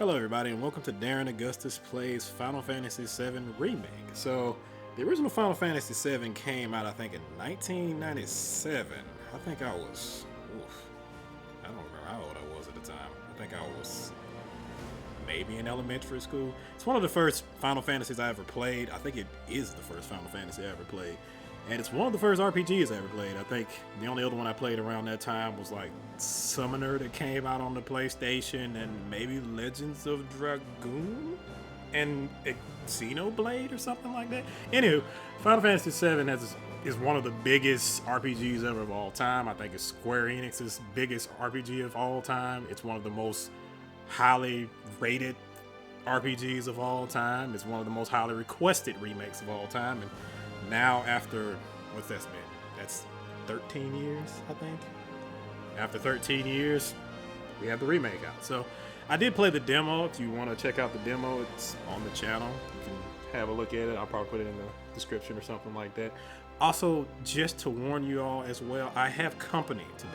Hello, everybody, and welcome to Darren Augustus Plays Final Fantasy VII Remake. So, the original Final Fantasy VII came out, I think, in 1997. I think I was, I don't remember how old I was at the time. I think I was maybe in elementary school. It's one of the first Final Fantasies I ever played. I think it is the first Final Fantasy I ever played. And it's one of the first RPGs I ever played. I think the only other one I played around that time was like Summoner that came out on the PlayStation and maybe Legends of Dragoon and Xenoblade or something like that. Anywho, Final Fantasy VII is one of the biggest RPGs ever of all time. I think it's Square Enix's biggest RPG of all time. It's one of the most highly rated RPGs of all time. It's one of the most highly requested remakes of all time. And now after, what's that been? That's 13 years, I think. After 13 years, we have the remake out. So I did play the demo. If you want to check out the demo, it's on the channel. You can have a look at it. I'll probably put it in the description or something like that. Also, just to warn you all as well, I have company today.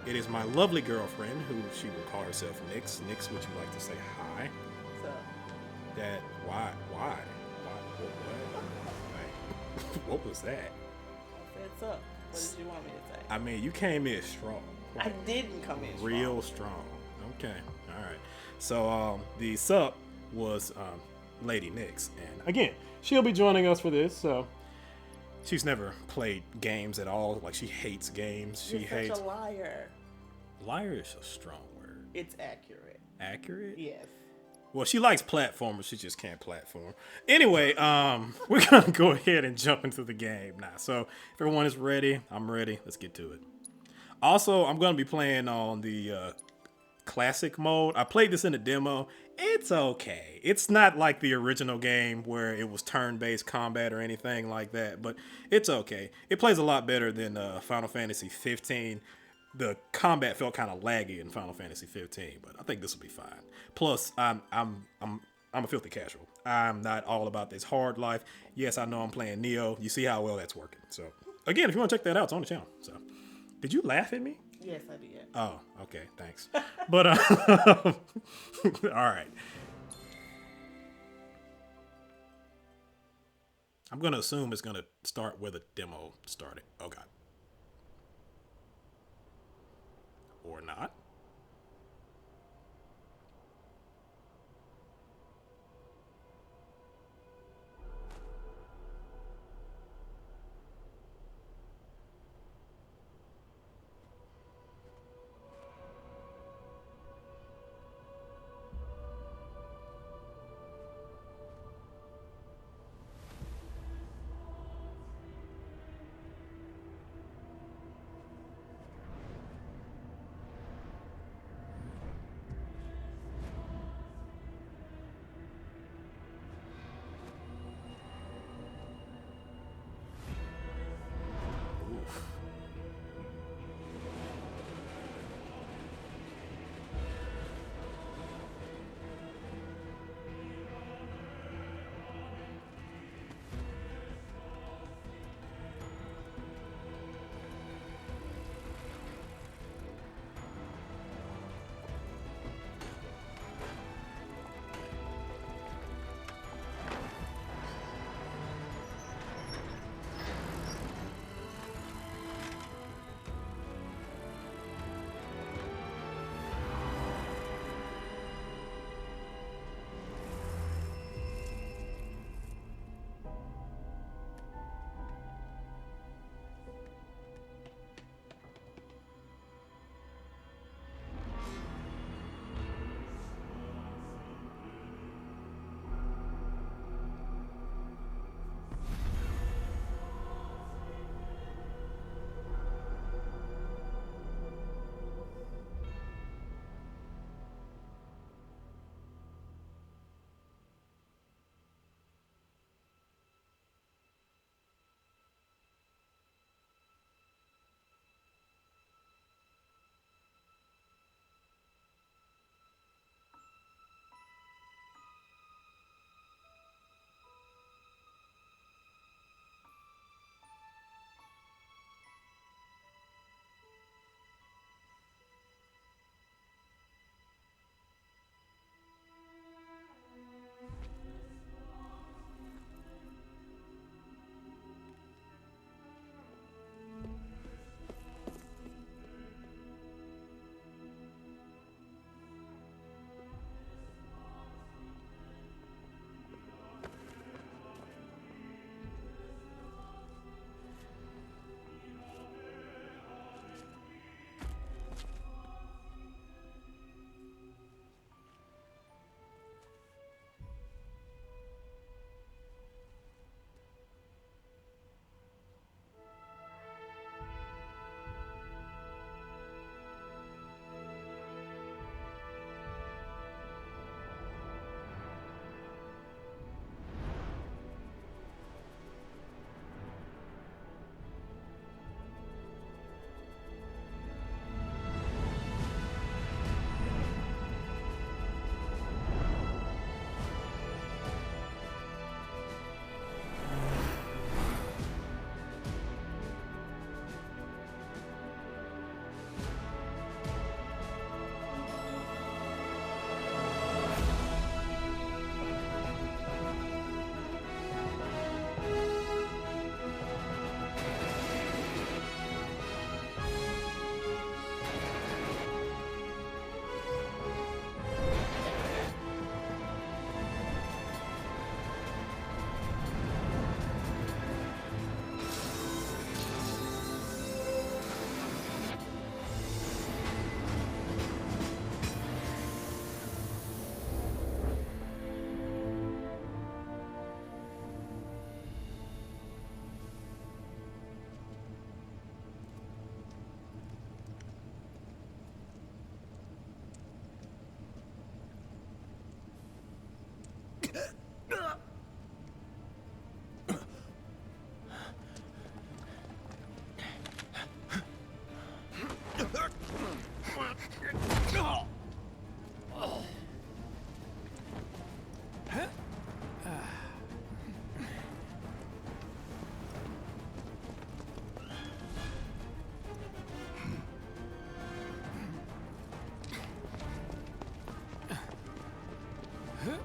It is my lovely girlfriend, who she will call herself Nix. Nix, would you like to say hi? What's up? That, why? What? What was that? What's up? What did you want me to say? I mean, you came in strong. I didn't come in Real strong. Okay. All right. So the sup was Lady Nix. And again, she'll be joining us for this. So she's never played games at all. Like, she hates games. She hates. Such a liar. Liar is a strong word. It's accurate. Accurate? Yes. Well, she likes platformers. She just can't platform. Anyway, we're going to go ahead and jump into the game now. So if everyone is ready, I'm ready. Let's get to it. Also, I'm going to be playing on the classic mode. I played this in the demo. It's okay. It's not like the original game where it was turn-based combat or anything like that, but it's okay. It plays a lot better than Final Fantasy 15. The combat felt kind of laggy in Final Fantasy 15, but I think this will be fine. Plus, I'm a filthy casual. I'm not all about this hard life. Yes, I know I'm playing Neo. You see how well that's working. So, again, if you want to check that out, it's on the channel. So, did you laugh at me? Yes, I did. Oh, okay, thanks. But all right. I'm gonna assume it's gonna start where the demo started. Oh God. Or not.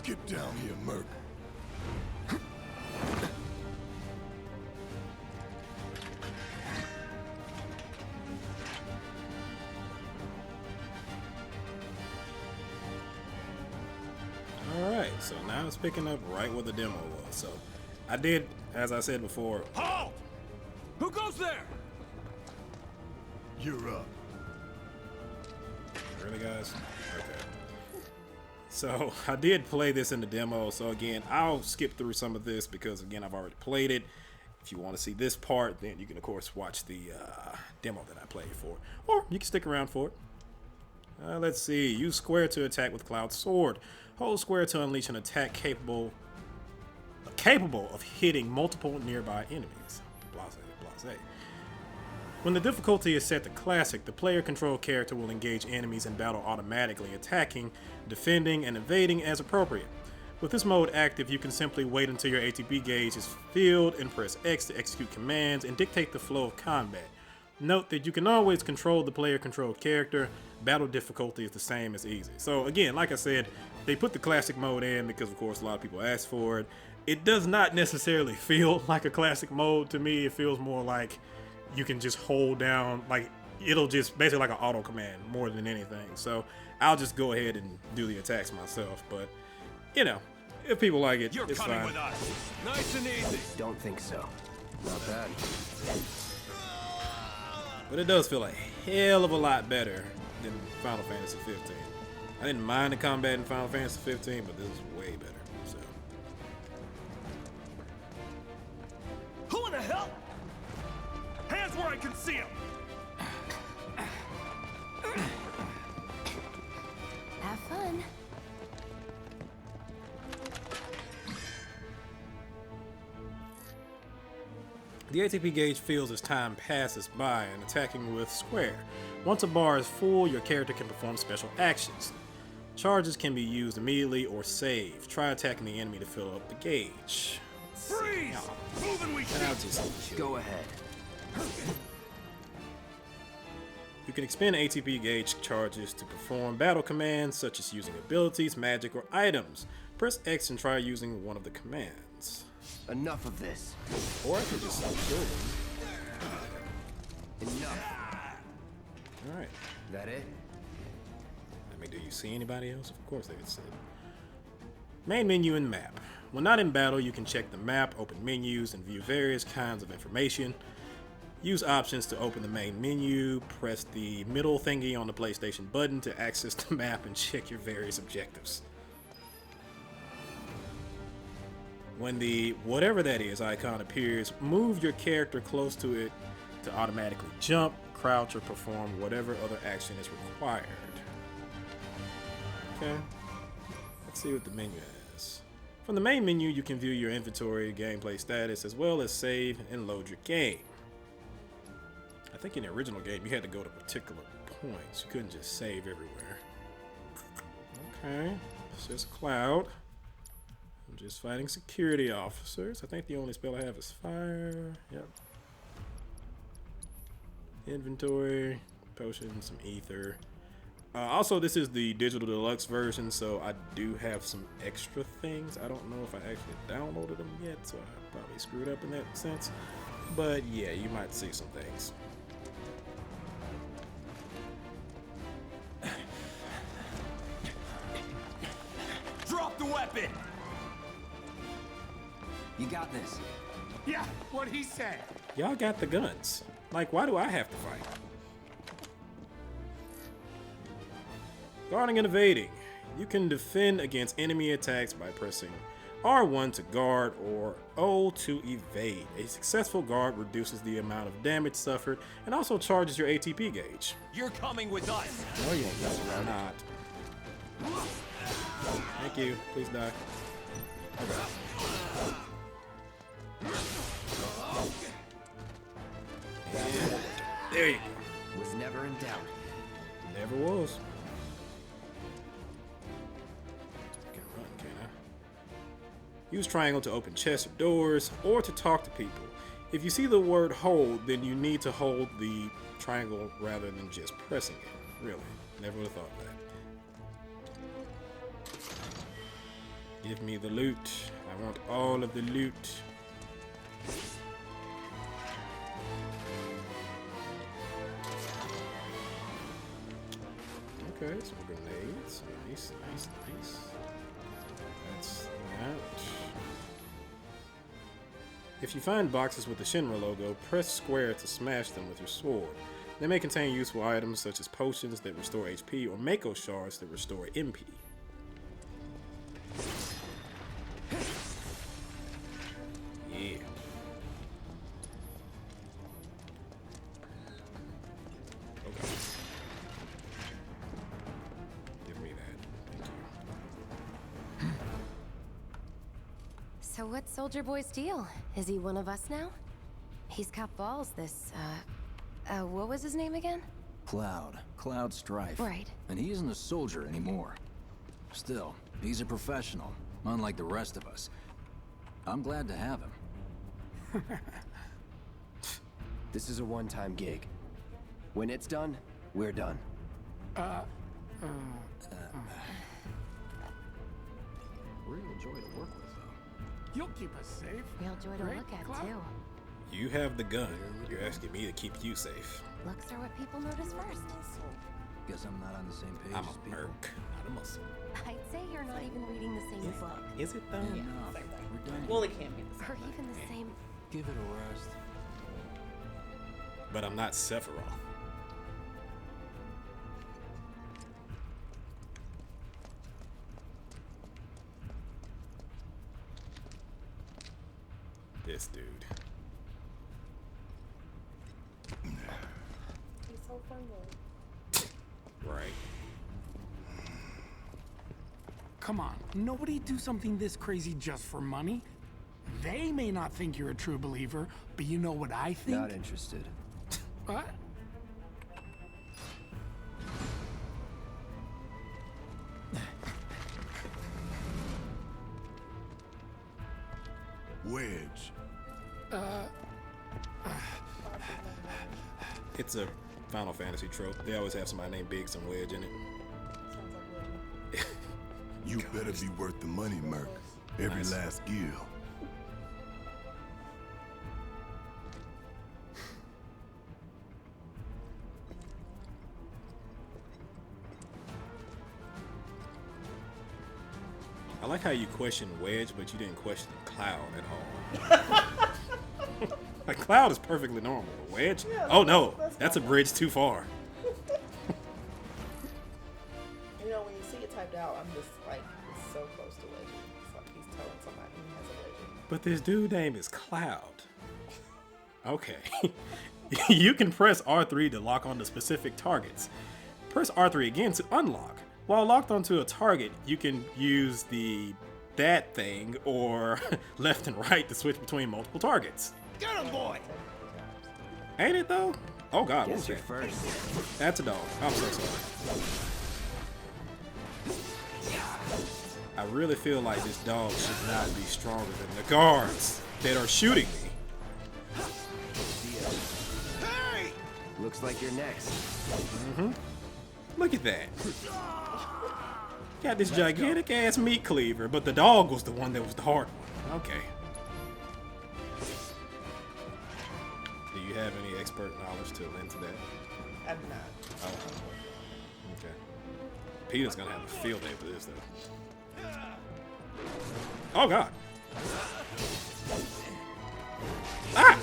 Get down here, Merc. Alright, so now it's picking up right where the demo was. So I did, as I said before. Halt! Who goes there? You're up. Really, guys? Okay. So I did play this in the demo. So again, I'll skip through some of this because again, I've already played it. If you want to see this part, then you can of course watch the demo that I played for, or you can stick around for it. Let's see. Use square to attack with Cloud's sword. Hold square to unleash an attack capable of hitting multiple nearby enemies. Blase, blase. When the difficulty is set to classic, the player control character will engage enemies in battle automatically, attacking, defending, and evading as appropriate. With this mode active, you can simply wait until your ATP gauge is filled and press X to execute commands and dictate the flow of combat. Note that you can always control the player controlled character. Battle difficulty is the same as easy. So again, like I said, they put the classic mode in because of course a lot of people asked for it. It does not necessarily feel like a classic mode to me. It feels more like you can just hold down, like it'll just basically like an auto command more than anything. So I'll just go ahead and do the attacks myself. But you know, if people like it, You're it's coming fine. with us. Nice and easy. Don't think so. Not bad. But it does feel a hell of a lot better than Final Fantasy 15. I didn't mind the combat in Final Fantasy 15, but this is way better. So Who in the hell? Hands where I can see them. Have fun. the ATP gauge fills as time passes by and attacking with square. Once a bar is full, your character can perform special actions. Charges can be used immediately or saved. Try attacking the enemy to fill up the gauge. Freeze! Moving we And I'll shoot. just Go ahead. You can expend ATP gauge charges to perform battle commands such as using abilities, magic, or items. Press X and try using one of the commands. Enough of this. Or I can just kill them. Enough. Alright. That it? I mean, do you see anybody else? Of course they would say. Main menu and map. When not in battle, you can check the map, open menus, and view various kinds of information. Use options to open the main menu. Press the middle thingy on the PlayStation button to access the map and check your various objectives. When the whatever that is icon appears, move your character close to it to automatically jump, crouch, or perform whatever other action is required. Okay, let's see what the menu has. From the main menu, you can view your inventory, gameplay status, as well as save and load your game. I think in the original game, you had to go to particular points. You couldn't just save everywhere. Okay, it's just Cloud. I'm just fighting security officers. I think the only spell I have is fire. Yep. Inventory, potion, some ether. Also, this is the digital deluxe version, so I do have some extra things. I don't know if I actually downloaded them yet, so I probably screwed up in that sense. But yeah, you might see some things. Drop the weapon. You got this. Yeah, what he said. Y'all got the guns. Like, why do I have to fight? Guarding and evading. You can defend against enemy attacks by pressing R1 to guard or O to evade. A successful guard reduces the amount of damage suffered and also charges your ATP gauge. You're coming with us. No, you're not. Thank you. Please die. Okay. And there you go. Was never in doubt. Never was. I can run, can I? Use triangle to open chests or doors, or to talk to people. If you see the word hold, then you need to hold the triangle rather than just pressing it. Really, never would have thought of that. Give me the loot. I want all of the loot. Okay, some grenades. Nice, nice, nice. That's that. If you find boxes with the Shinra logo, press square to smash them with your sword. They may contain useful items such as potions that restore HP or Mako shards that restore MP. Yeah. Okay. Give me that. Thank you. So what's Soldier Boy's deal? Is he one of us now? He's got balls, this, what was his name again? Cloud Strife. Right. And he isn't a soldier anymore. Still, he's a professional, unlike the rest of us. I'm glad to have him. This is a one-time gig. When it's done, we're done. Real joy to work with, though. You'll keep us safe. Real joy to Right, look at, Cloud? too. You have the gun. You're asking me to keep you safe. Looks are what people notice first. Guess I'm not on the same page I'm as a people. merc, not a muscle. I'd say you're not even reading the same book. Is it though? Yeah, Enough. same thing. We're done. Well, it can't be the same. Or even the same... Give it a rest. But I'm not Sephiroth. This dude. He's so friendly. Right. Come on, nobody do something this crazy just for money. They may not think you're a true believer, but you know what I think? Not interested. What? Wedge. It's a Final Fantasy trope. They always have somebody named Biggs and Wedge in it. Sounds like Legend. You better be worth the money, Merc. Every Nice. last gil. I like how you question Wedge, but you didn't question Cloud at all. Like, Cloud is perfectly normal. Wedge? Yeah, Oh no, that's that's a normal. bridge too far. You know, when you see it typed out, I'm just like, it's so close to Legend. It's like he's telling somebody he has a Legend. But this dude name is Cloud. Okay. You can press R3 to lock onto specific targets. Press R3 again to unlock. While locked onto a target, you can use that thing or left and right to switch between multiple targets. Get him, boy! Ain't it though? Oh god, what was Guess you're that? first. That's a dog. I'm so sorry. I really feel like this dog should not be stronger than the guards that are shooting me. Hey! Looks like you're next. Look at that. Got this gigantic ass meat cleaver, but the dog was the one that was the hard one. Okay. Do you have any expert knowledge to lend to that? I'm not. Oh. Okay. Peter's gonna have a field day for this though. Oh god. Ah!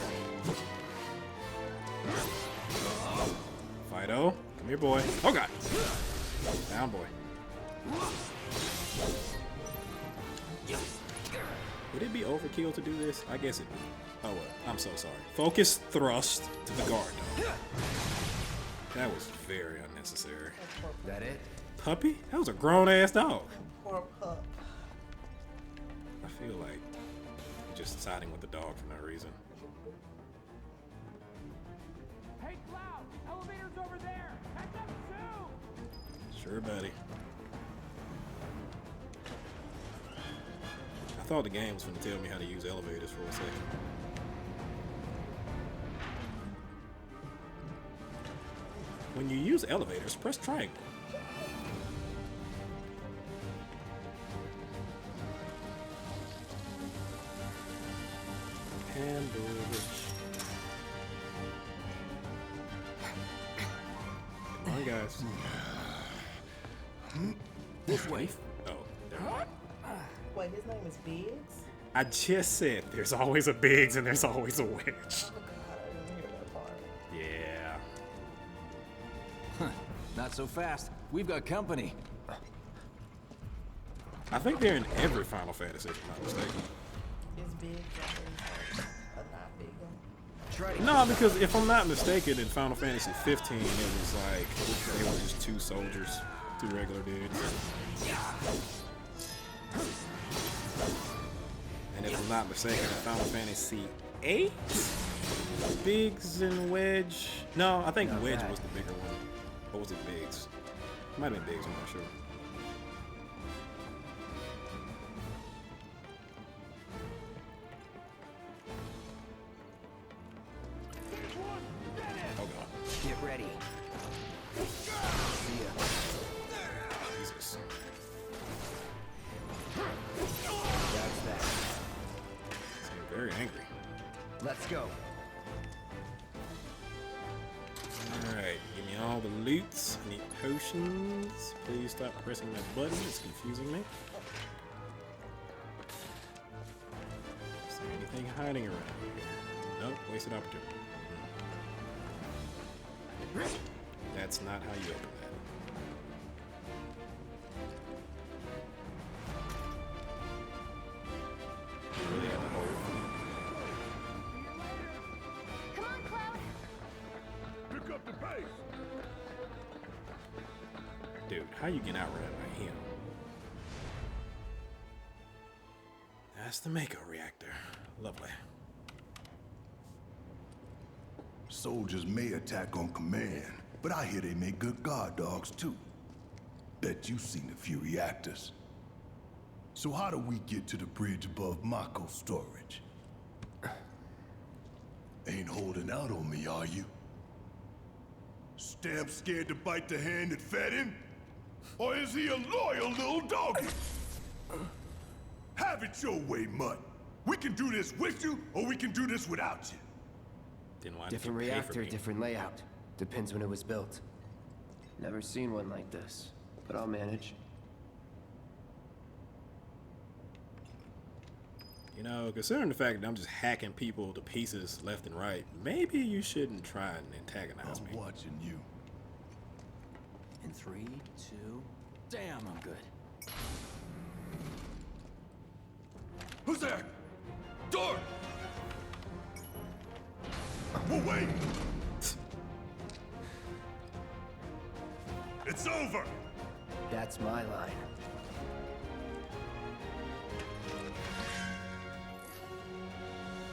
Fido, come here, boy. Oh god. Down, boy. Would it be overkill to do this? I guess it would. Oh well, I'm so sorry. Focus thrust to the guard dog. That was very unnecessary. That it? Puppy? That was a grown ass dog. Poor pup. I feel like you're just siding with the dog for no reason. Hey, Cloud! Elevator's over there! Catch up soon! Sure, buddy. I thought the game was going to tell me how to use elevators for a second. When you use elevators, press triangle. sandwich. Come on, guys. This way. Oh, never mind. Wait, his name is Biggs? I just said there's always a Biggs and there's always a Wedge. Oh god, I didn't hear that part. Yeah. Not so fast. We've got company. I think they're in every Final Fantasy, if I'm not mistaken. Is Biggs a not big one? Try to No, because if I'm not mistaken, in Final Fantasy 15, it was like, they were just two soldiers, two regular dudes. And if I'm not mistaken, in Final Fantasy 8, Biggs and Wedge. No, I think Not Wedge bad. was the bigger one. Or was it Biggs? It might have been Biggs, I'm not sure. Oh god. get ready. See ya. Jesus. That's that. Seem very angry. Let's go. Alright, give me all the loots. I need potions. Please stop pressing that button, it's confusing me. Is there anything hiding around here? Nope, wasted opportunity. That's not how you open that. You really have to hold. Come on, Cloud. Pick up the pace. Dude, how you get outrun by him? That's the Mako reactor. Lovely. Soldiers may attack on command, but I hear they make good guard dogs too. Bet you've seen a few reactors. So how do we get to the bridge above Mako storage? Ain't holding out on me, are you? Stamp scared to bite the hand that fed him? Or is he a loyal little doggy? Have it your way, Mutt. We can do this with you, or we can do this without you. Then why Different did you pay for reactor, me? different layout. Depends when it was built. Never seen one like this, but I'll manage. You know, considering the fact that I'm just hacking people to pieces left and right, maybe you shouldn't try and antagonize I'm me. watching you. In 3, 2. Damn, I'm good. Who's there? Door! Oh, wait! It's over! That's my line.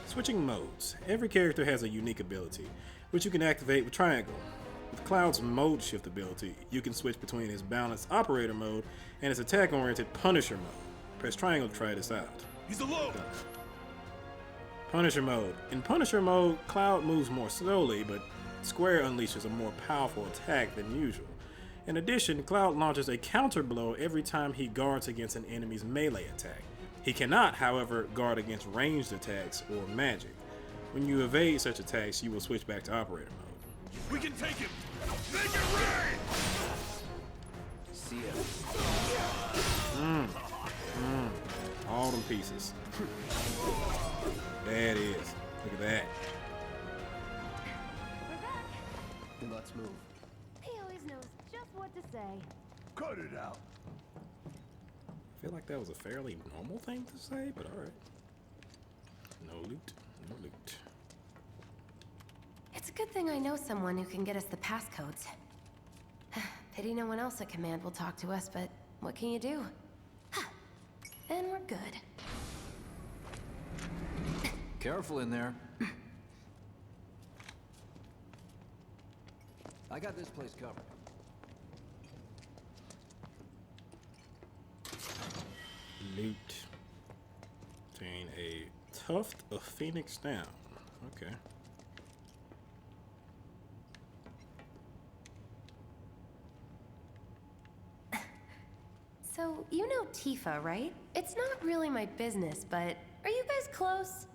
Switching modes. Every character has a unique ability, which you can activate with triangle. With Cloud's mode shift ability, you can switch between his balanced operator mode and his attack-oriented Punisher mode. Press triangle to try this out. He's alone! Punisher mode. In Punisher mode, Cloud moves more slowly, but Square unleashes a more powerful attack than usual. In addition, Cloud launches a counter blow every time he guards against an enemy's melee attack. He cannot, however, guard against ranged attacks or magic. When you evade such attacks, you will switch back to operator mode. We can take him! Make it rain! See ya. All them pieces. There it is. Look at that. We're back. Then let's move. He always knows just what to say. Cut it out! I feel like that was a fairly normal thing to say, but alright. No loot, no loot. It's a good thing I know someone who can get us the passcodes. Pity no one else at command will talk to us, but what can you do? And we're good. Careful in there. I got this place covered. Loot. Obtain a tuft of Phoenix down. Okay. So, you know Tifa, right? It's not really my business, but are you guys close?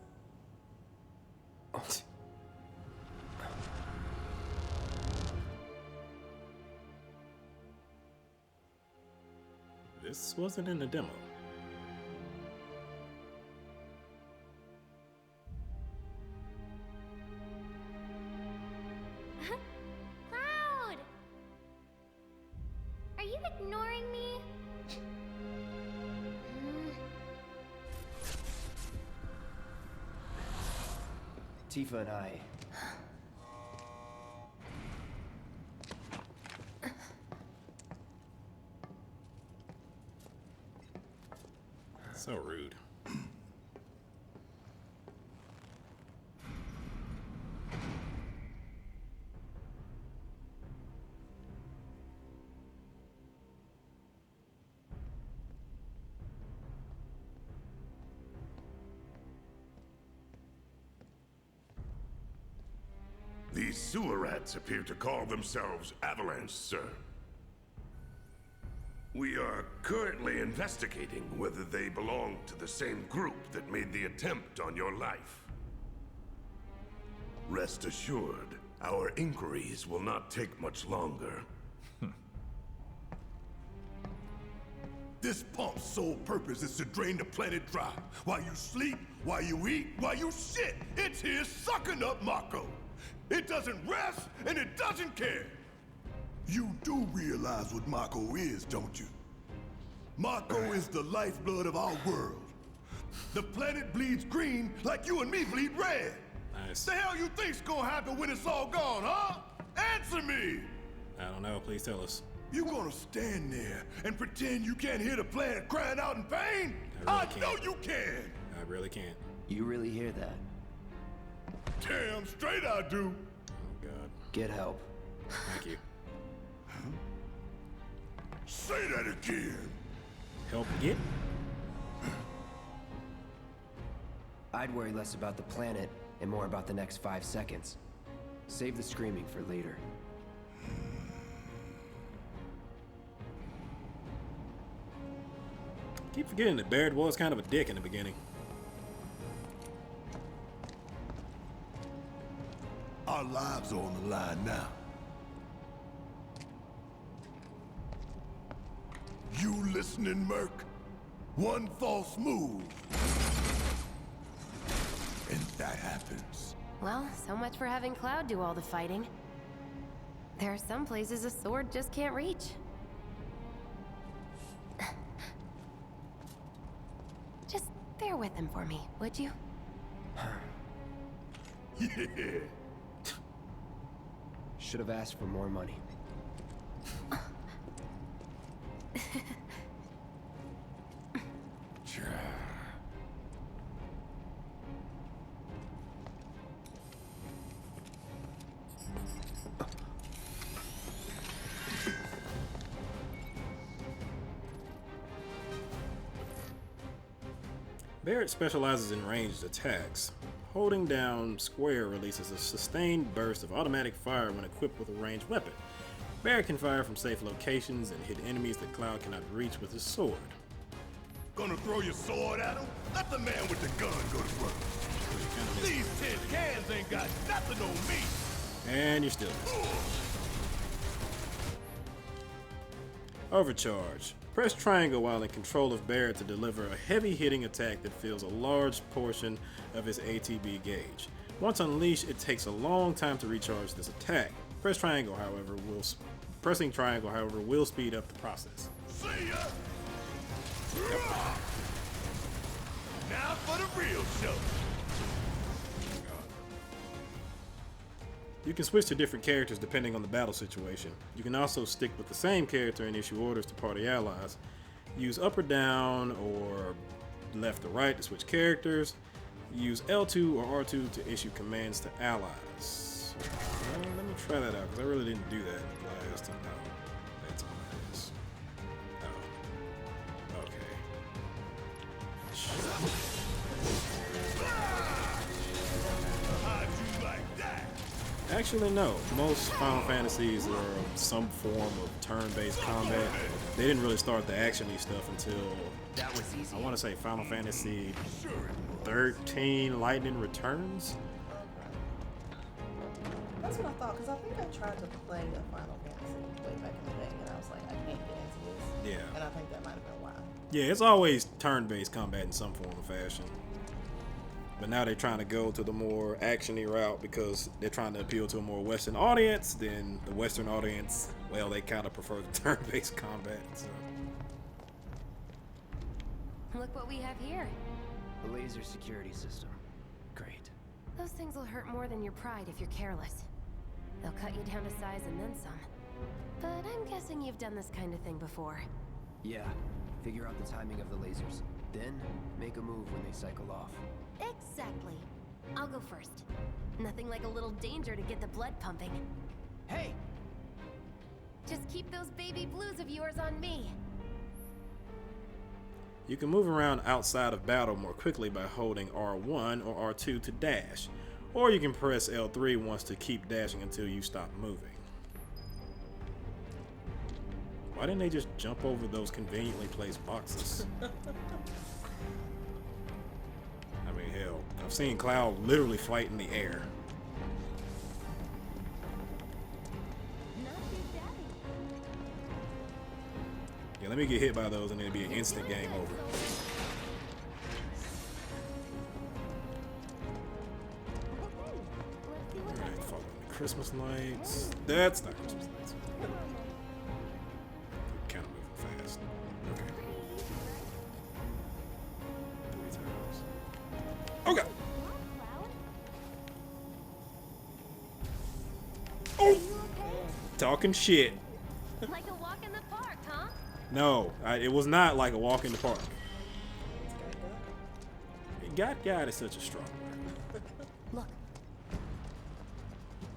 This wasn't in the demo. Cloud! Are you ignoring me? Tifa and I... So rude. These sewer rats appear to call themselves Avalanche, sir. We are currently investigating whether they belong to the same group that made the attempt on your life. Rest assured, our inquiries will not take much longer. This pump's sole purpose is to drain the planet dry. While you sleep, while you eat, while you shit, it's here sucking up Mako. It doesn't rest, and it doesn't care. You do realize what Mako is, don't you? Mako is the lifeblood of our world. The planet bleeds green like you and me bleed red. Nice. The hell you think's gonna happen when it's all gone, huh? Answer me! I don't know. Please tell us. You gonna stand there and pretend you can't hear the planet crying out in pain? I I know you can! I really can't. You really hear that? Damn straight I do! Oh, God. Get help. Thank you. Say that again! Help get? I'd worry less about the planet and more about the next 5 seconds. Save the screaming for later. Keep forgetting that Barrett was kind of a dick in the beginning. Our lives are on the line now. You listening, Merc? One false move. And that happens. Well, so much for having Cloud do all the fighting. There are some places a sword just can't reach. Just bear with him for me, would you? Yeah. Should have asked for more money. Barrett specializes in ranged attacks. Holding down square releases a sustained burst of automatic fire when equipped with a ranged weapon. Barrett can fire from safe locations and hit enemies that Cloud cannot reach with his sword. Gonna throw your sword at him? Let the man with the gun go to work. These tin cans ain't got nothing on me. And you're still missing. Overcharge. Press triangle while in control of Barrett to deliver a heavy-hitting attack that fills a large portion of his ATB gauge. Once unleashed, it takes a long time to recharge this attack. Pressing triangle, however, will speed up the process. See ya! Now for the real show. You can switch to different characters depending on the battle situation. You can also stick with the same character and issue orders to party allies. Use up or down or left or right to switch characters. Use L2 or R2 to issue commands to allies. Let me try that out because I really didn't do that last time. No, that's all that is. Oh. Okay. How'd you like that? Actually, no. Most Final Fantasies are some form of turn-based combat. They didn't really start the action-y stuff until, That was easy. I want to say Final Fantasy 13 Lightning Returns. That's what I thought, because I think I tried to play a Final Fantasy way back in the day, and I was like, I can't get into this. Yeah. And I think that might have been why. Yeah, it's always turn-based combat in some form or fashion. But now they're trying to go to the more action-y route because they're trying to appeal to a more Western audience. Then the Western audience, well, they kind of prefer the turn-based combat. So. Look what we have here. A laser security system. Great. Those things will hurt more than your pride if you're careless. They'll cut you down to size and then some. But I'm guessing you've done this kind of thing before. Yeah. Figure out the timing of the lasers. Then, make a move when they cycle off. Exactly. I'll go first. Nothing like a little danger to get the blood pumping. Hey! Just keep those baby blues of yours on me. You can move around outside of battle more quickly by holding R1 or R2 to dash, or you can press L3 once to keep dashing until you stop moving. Why didn't they just jump over those conveniently placed boxes? I mean, hell, I've seen Cloud literally fight in the air. Yeah, let me get hit by those and it'll be an instant game over. Alright, following the Christmas lights. That's not Christmas lights. Kind of moving fast. Okay. 3 times. Okay. Oh! Talking shit. Like a walk in the park, huh? No, it was not like a walk in the park. God is such a strong word. Look.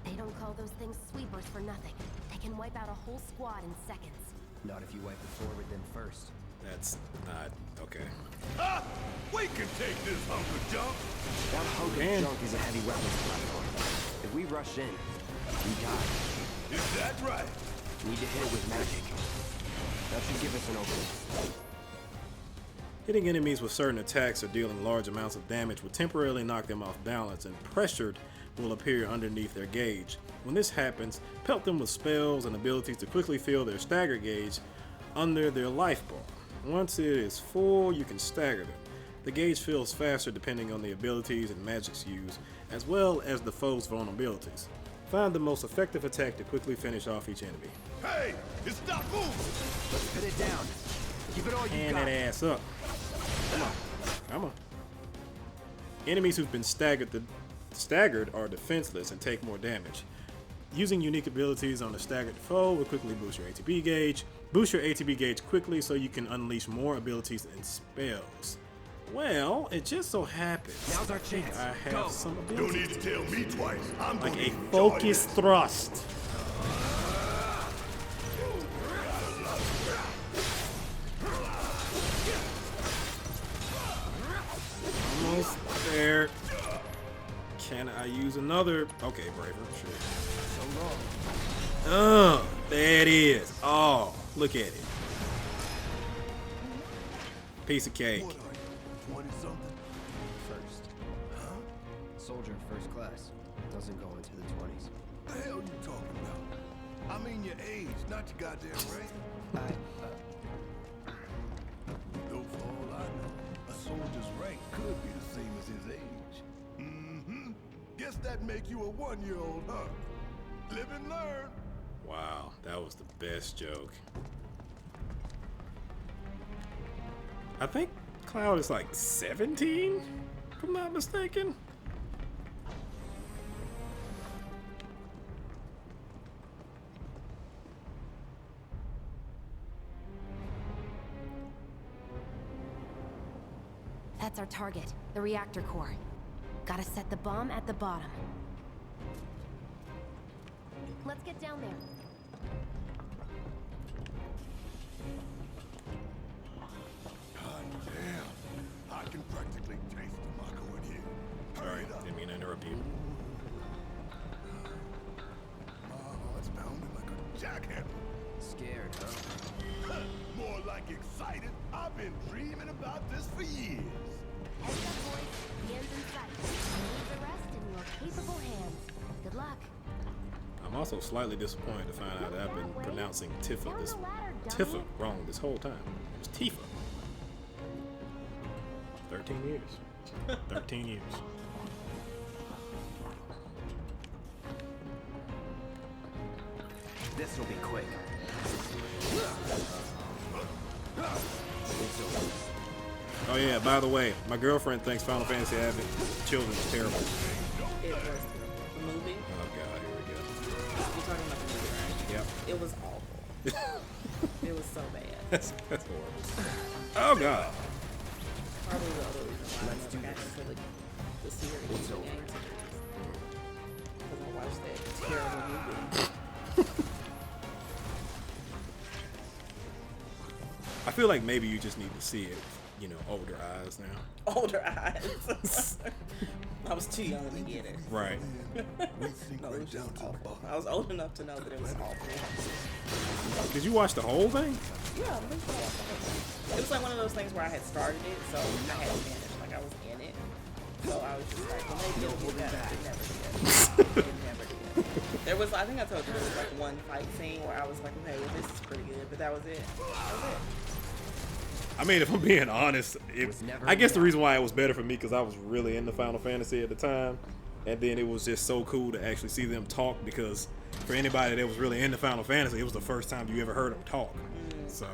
They don't call those things sweepers for nothing. They can wipe out a whole squad in seconds. Not if you wipe it forward then first. That's not okay. Ah! We can take this hunk of junk! That hunk of Man. junk is a heavy weapons platform. If we rush in, we die. Is that right? Need to hit it with magic. That should give us an opening. Hitting enemies with certain attacks or dealing large amounts of damage will temporarily knock them off balance, and pressured will appear underneath their gauge. When this happens, pelt them with spells and abilities to quickly fill their stagger gauge under their life bar. Once it is full, you can stagger them. The gauge fills faster depending on the abilities and magics used, as well as the foe's vulnerabilities. Find the most effective attack to quickly finish off each enemy. Hey! It's not moving! Let's pin it down. Give it all you Hand got. that ass up. Come on. Come on. Enemies who've been staggered are defenseless and take more damage. Using unique abilities on a staggered foe will quickly boost your ATB gauge. Boost your ATB gauge quickly so you can unleash more abilities and spells. Well, it just so happens Now's our chance. I have Go. some Don't abilities. need to tell me twice. I'm Like gonna a enjoy focus this. thrust. Almost there. Can I use another? Okay, Braver, sure. Oh, there it is. Oh, look at it. Piece of cake. What are you, 20-something? First. Huh? Soldier first class. Doesn't go into the 20s. The hell you talking about? I mean your age, not your goddamn rank. Though for all I know, a soldier's rank could be the same as his age. Mm-hmm. Guess that make you a 1-year-old, huh? Live and learn. Wow, that was the best joke. I think Cloud is like 17, if I'm not mistaken. That's our target, the reactor core. Gotta set the bomb at the bottom. Let's get down there. God damn. I can practically taste the Mako in here. Hurry it up. Didn't mean to interrupt you. Oh, it's pounding like a jackhammer. Scared, huh? More like excited. I've been dreaming about this for years. Heads up, boys. The end's in sight. Leave the rest in your capable hands. Good luck. I'm also slightly disappointed to find out that I've been pronouncing Tifa wrong this whole time. It was Tifa. 13 years. 13 years. This will be quick. Oh yeah, by the way, my girlfriend thinks Final Fantasy VII Children is terrible. It was the movie. Oh god, here we go. You're talking about the movie, right? Yep. It was awful. It was so bad. That's horrible. Oh god. Probably the other reason why I never got into the series, the game series. Because I watched that terrible movie. I feel like maybe you just need to see it, you know, older eyes now. Older eyes. I was too young to get it. Right. No, it was just awful. I was old enough to know that it was awful. Did you watch the whole thing? Yeah, I'm pretty sure I watched the whole thing. It was like one of those things where I had started it, so I had finished. Like I was in it. So I was just like, well, maybe it'll get better. It never did. It never did. There was, I think I told you, there was like one fight scene where I was like, okay, well, this is pretty good. But that was it. That was it. I mean, if I'm being honest, I guess the reason why it was better for me because I was really into Final Fantasy at the time, and then it was just so cool to actually see them talk because for anybody that was really into Final Fantasy, it was the first time you ever heard them talk. So,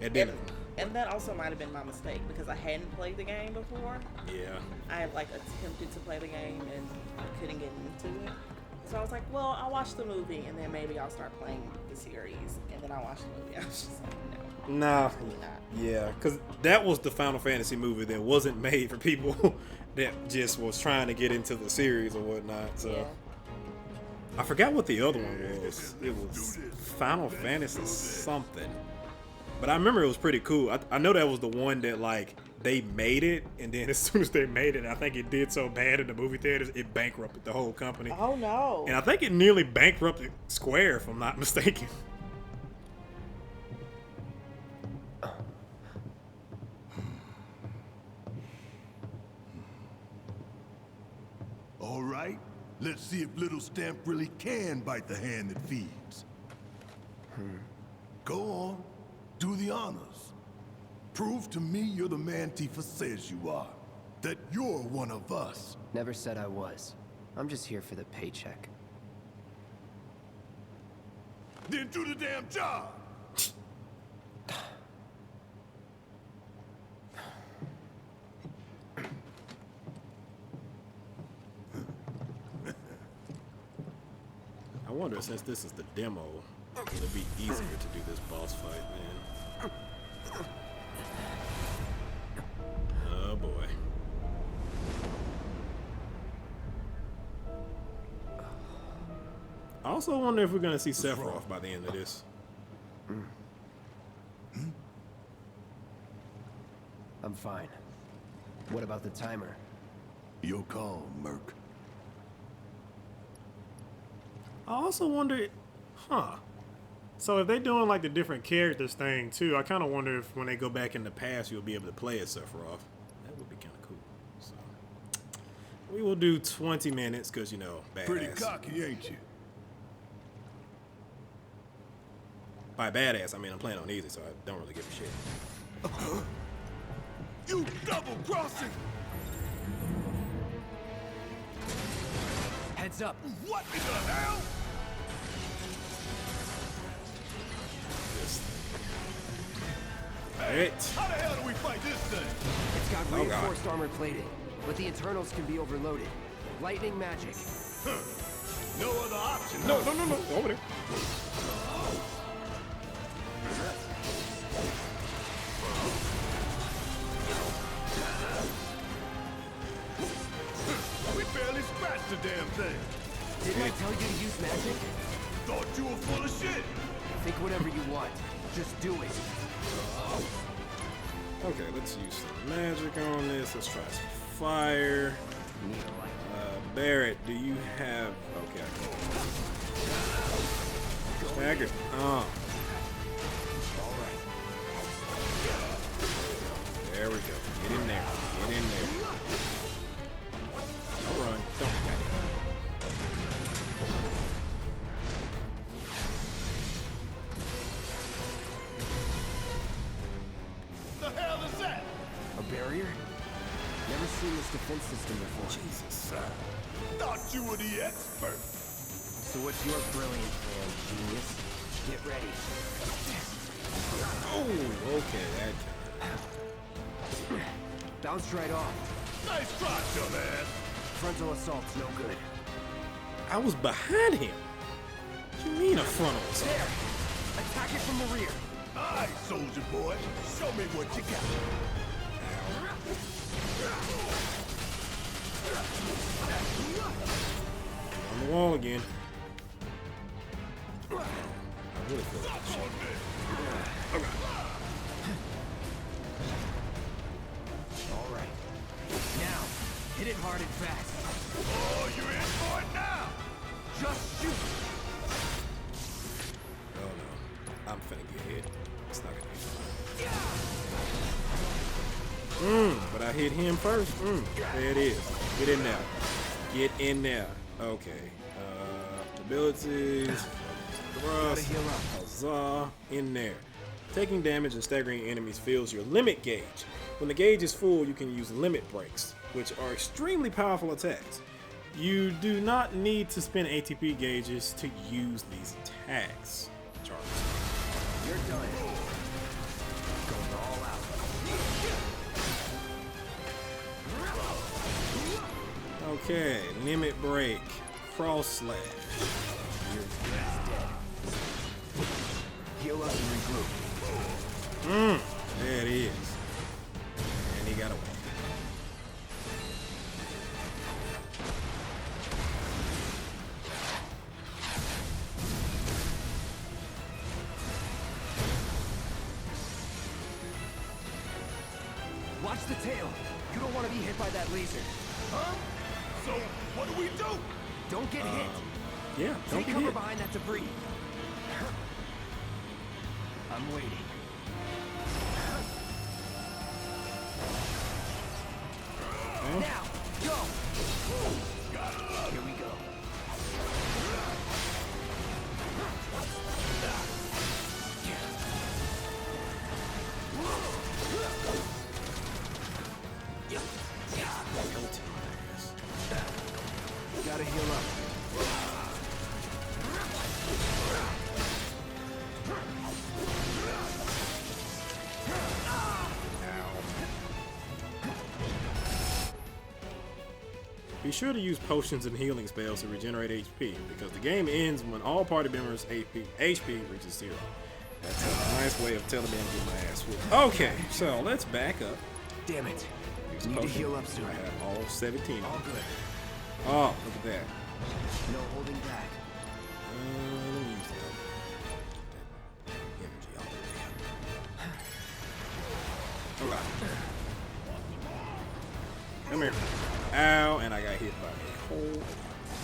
and that also might have been my mistake because I hadn't played the game before. Yeah. I had like attempted to play the game and I couldn't get into it. So I was like, well, I'll watch the movie and then maybe I'll start playing the series. And then I watched the movie. I was just like, no. Nah, yeah, because that was the Final Fantasy movie that wasn't made for people that just was trying to get into the series or whatnot. So Yeah. I forgot what the other one was. It was Final Fantasy something. But I remember it was pretty cool. I know that was the one that like they made it, and then as soon as they made it, I think it did so bad in the movie theaters, it bankrupted the whole company. Oh no. And I think it nearly bankrupted Square, if I'm not mistaken. All right, let's see if Little Stamp really can bite the hand that feeds. Go on, do the honors. Prove to me you're the man Tifa says you are. That you're one of us. Never said I was. I'm just here for the paycheck. Then do the damn job! I wonder, since this is the demo, will it be easier to do this boss fight, man? Oh boy. I also wonder if we're gonna see Sephiroth by the end of this. I'm fine. What about the timer? You're calm, Merc. I also wonder, so if they're doing like the different characters thing too, I kind of wonder if when they go back in the past, you'll be able to play as Sephiroth. That would be kind of cool. So we will do 20 minutes because, you know, badass. Pretty cocky, ain't you? By badass, I mean I'm playing on easy, so I don't really give a shit. You double-crossing! Heads up! What in the hell? Alright. How the hell do we fight this thing? It's got reinforced armor plating, but the internals can be overloaded. Lightning magic. No other option. No, over there. We barely scratched the damn thing. Didn't I tell you to use magic? Thought you were full of shit. Think whatever you want. Just do it. Okay, let's use some magic on this. Let's try some fire. Barrett, do you have... Okay. Staggered. Oh. There we go. Get in there. Get in there. Don't run. Don't. barrier? Never seen this defense system before. Jesus. Thought you were the expert. So what's your brilliant plan, genius? Get ready. Oh, okay, that Bounced right off. Nice try, dumbass. Frontal assault's no good. I was behind him. What you mean a frontal assault? There! Attack it from the rear. All right, soldier boy. Show me what you got. On the wall again. I really feel like shit. All right. Now, hit it hard and fast. Oh, you're in for it now. Just shoot. Oh no. I'm finna get hit. It's not gonna be fun. But I hit him first. There it is. Get in there. Get in there. Okay. Abilities. Thrust. Huzzah. In there. Taking damage and staggering enemies fills your limit gauge. When the gauge is full, you can use limit breaks, which are extremely powerful attacks. You do not need to spend ATP gauges to use these attacks. Charles. You're done. Going all out. Okay, limit break, cross slash. You're dead. Heal up and regroup. There it is. And he got away. Watch the tail. You don't want to be hit by that laser. Huh? So, what do we do? Don't get hit. Yeah, don't Take get cover hit. behind that debris. I'm waiting. Now, go! Here we go. Gotta heal up. Be sure to use potions and healing spells to regenerate HP, because the game ends when all party members' HP reaches 0. That's a nice way of telling me I'm getting my ass whooped. Okay, so let's back up. Damn it. Use Need to potion. heal up soon. I have all 17. All good. Oh, look at that. No holding back. Let me use that energy all the way up. Okay. Come here. Ow, and I got hit by a hole.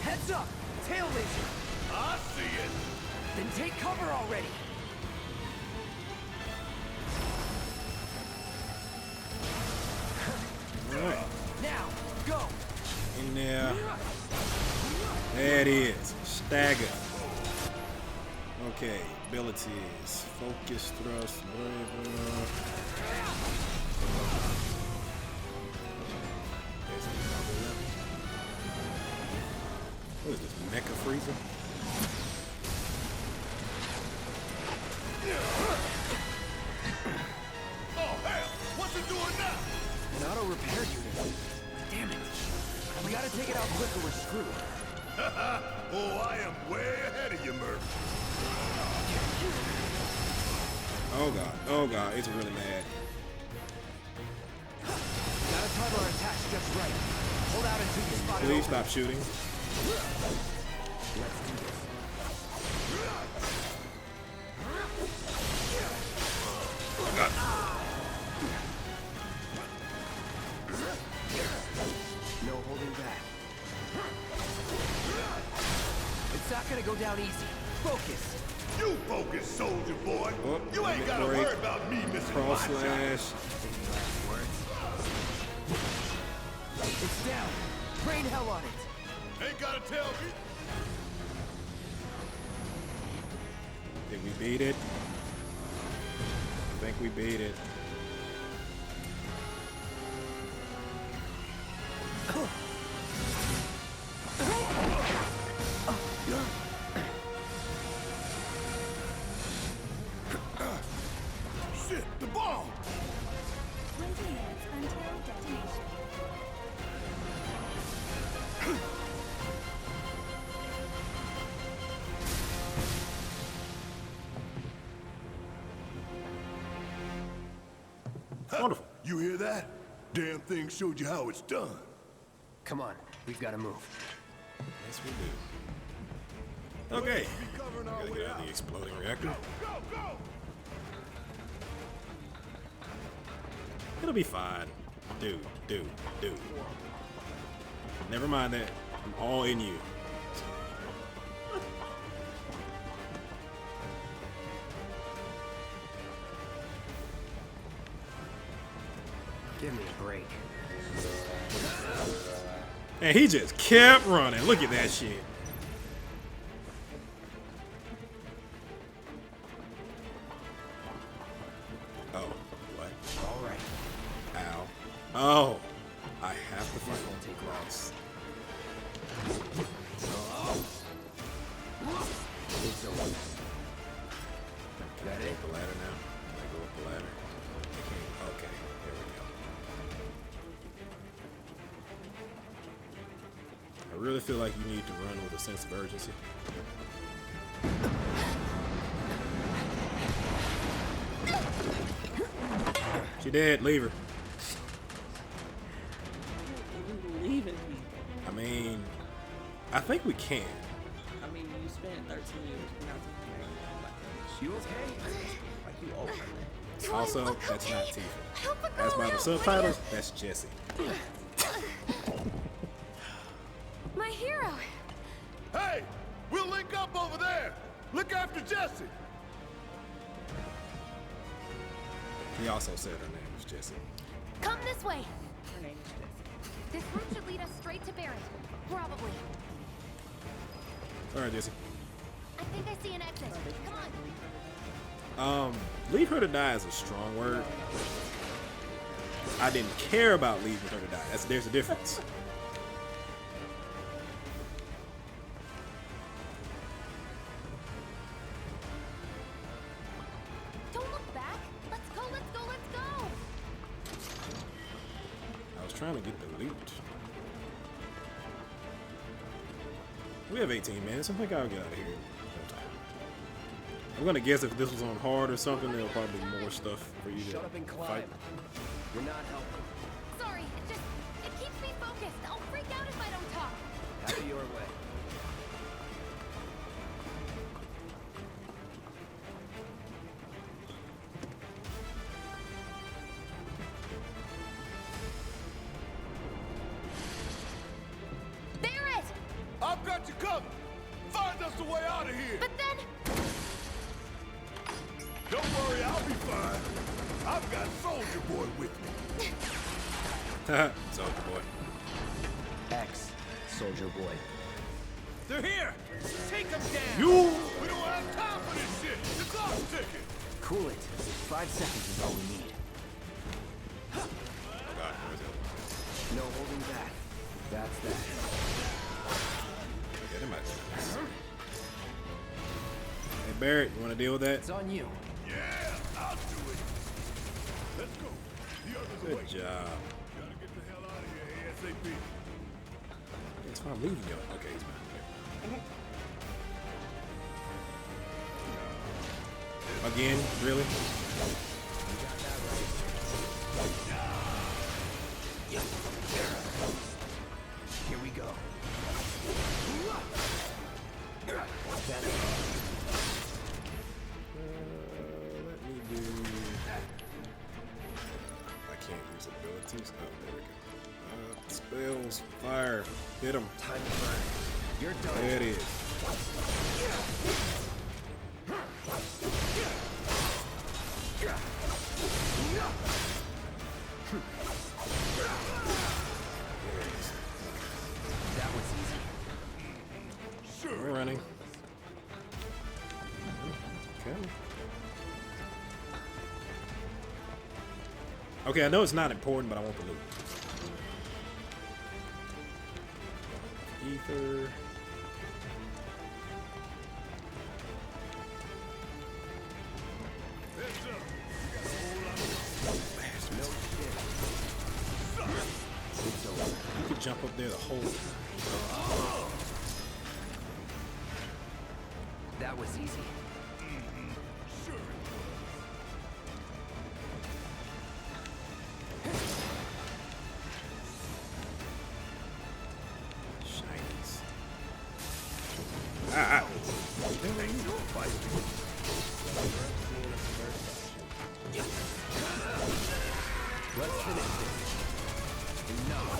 Heads up! Tail laser! I see it. Then take cover already! Alright. Now, go! In there. There it is. Stagger. Okay. Abilities. Focus, thrust, whatever. There's another level. What is this? Mecha Freezer? Oh, hell. What's it doing now? An auto repair unit. Damn it. We gotta take it out quick or we're screwed. Oh, I am way ahead of you, Murph. Oh god. Oh god. It's really mad. Gotta time our attacks just right. Hold out until you spot it. Please stop shooting. Let's do this. No holding back. It's not gonna go down easy. Focus. You focus, soldier boy. Oh, You ain't gotta break. worry about me missing my Cross shot. slash. It's down. Rain hell on it. Ain't gotta tell me. Did we beat it? I think we beat it. Wonderful. You hear that? Damn thing showed you how it's done. Come on, we've got to move. Yes, we do. Okay. Gotta get out of the exploding reactor. It'll be fine. Dude. Never mind that. I'm all in you. Give me a break. And he just kept running. Look at that shit. Oh, what? All right. Ow. Oh, I have to fight. This won't take long. It's over. Can I go up the ladder now? Can I go up the ladder? I can't. Okay, there we go. I really feel like you need to run with a sense of urgency. She dead. Leave her. Leaving me. I mean, I think we can. I mean, you spent 13 years pronouncing her name. You okay? Like you over that. Also, that's not Tifa. As by the subtitles, that's Jesse. My hero. Hey, we'll link up over there. Look after Jesse. He also said her name was Jesse. Come this way. Her name is Jessie. This route should lead us straight to Barrett. Probably. All right, Jesse. I think I see an exit. Come on. Leave her to die is a strong word. I didn't care about leaving her to die. There's a difference. Don't look back. Let's go. I was trying to get the loot. We have 18 minutes. I think I'll get out of here. I'm gonna guess if this was on hard or something, there'll probably be more stuff for you to Shut up and climb. fight. You're not helping. Sorry, it keeps me focused. I'll freak out if I don't talk. Have it your way. Barrett! I've got you covered. Find us the way out of here. But then... Don't worry, I'll be fine. I've got Soldier Boy with me. Soldier Boy. X, Soldier Boy. They're here! Take them down! We don't have time for this shit. It's our ticket. Cool it. 5 seconds is all we need. Oh God, where's the other one? No holding back. That's that. Yeah, they might do this. Hey Barrett, you want to deal with that? It's on you. Yeah, I'll do it. Let's go. The others Good wait. job. Gotta get the hell out of here ASAP. It's fine, leaving you. Okay, he's fine. Again, really? Here we go. Let me do. I can't use abilities. Oh, there we go. Spells, fire, hit him. Time to burn. You're done. There it is. That was easy. We're running. Okay. Okay, I know it's not important, but I want the loot. Ether. You could jump up there the whole time. That was easy. Let's finish this. Enough.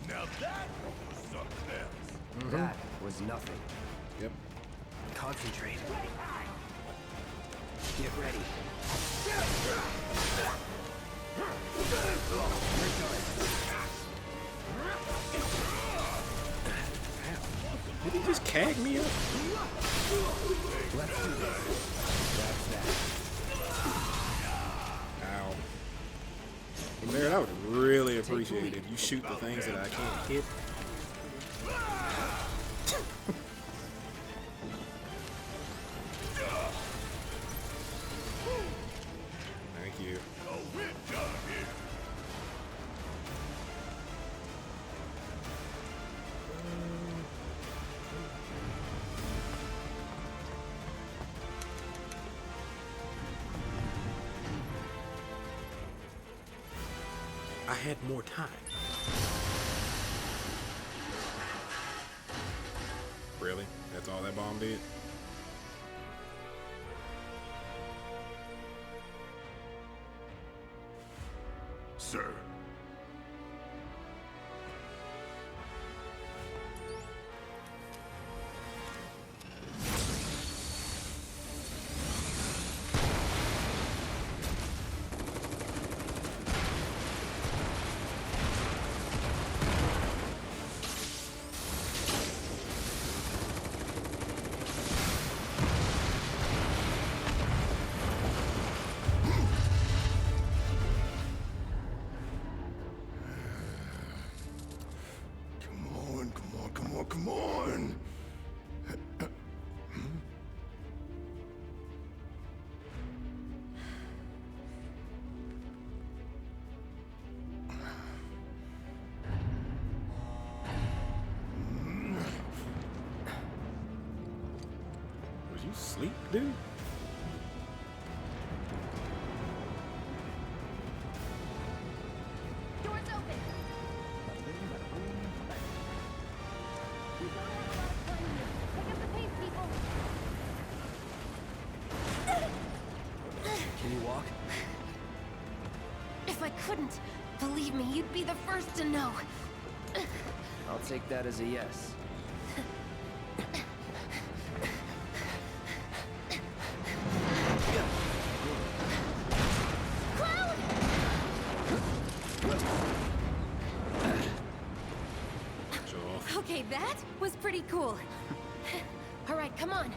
Now that was something else. That was nothing. Yep. Concentrate. Get ready. Did he just cag me up? Let's do this. That's that. Ow. Mayor, I would really appreciate it if you shoot the things that I can't hit. Thank you. Oh, we're done here. I had more time. Really? That's all that bomb did? Sir. Come on. Was you asleep, dude? Doors open. Pick up the pace, people. Can you walk? If I couldn't, believe me, you'd be the first to know. I'll take that as a yes. Okay, that was pretty cool. All right, come on.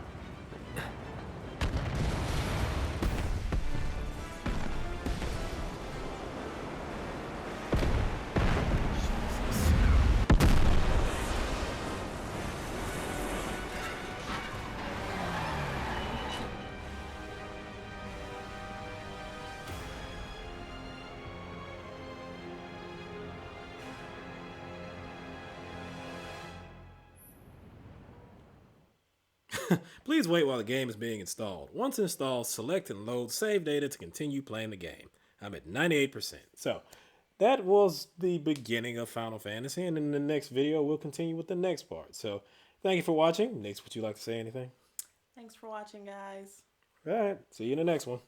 Please wait while the game is being installed. Once installed, select and load save data to continue playing the game. I'm at 98%. So that was the beginning of Final Fantasy, and in the next video, we'll continue with the next part. So thank you for watching. Next, would you like to say anything? Thanks for watching, guys. All right. See you in the next one.